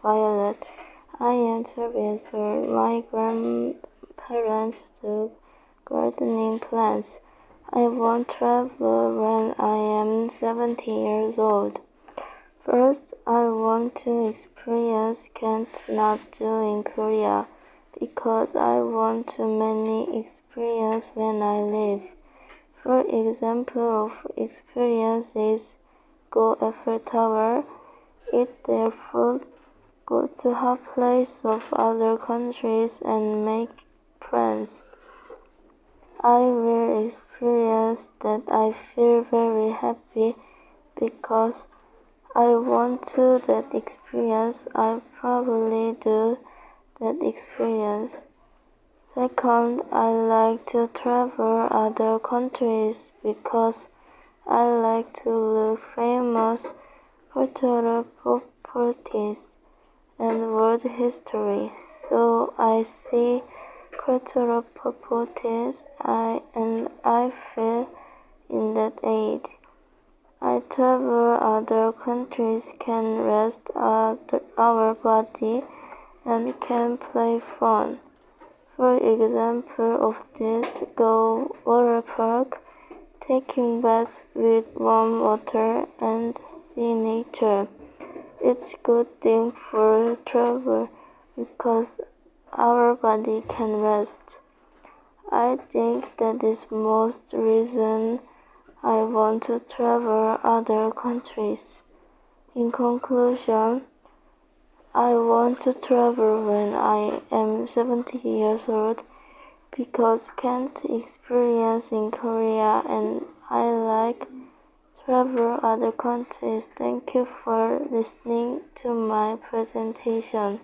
Violet. I am 12 years old. My grandparents do gardening plants. I want to travel when I am 70 years old. First, I want to experience can't not do in Korea because I want too many experience when I live. For example of experiences, go Eiffel Tower, eat their food, go to hot places of other countries and make friends. I will experience that I feel very happy because I want to that experience. I probably do that experience. Second, I like to travel other countries because I like to look famous cultural properties and world history. So I see cultural properties and I feel in that age. I travel other countries can rest our body and can play fun. For example of this, go water park, taking baths with warm water and see nature. It's good thing for travel because our body can rest. I think that is most reason I want to travel other countries. In conclusion, I want to travel when I am 70 years old because can't experience in Korea and I like travel other countries. Thank you for listening to my presentation.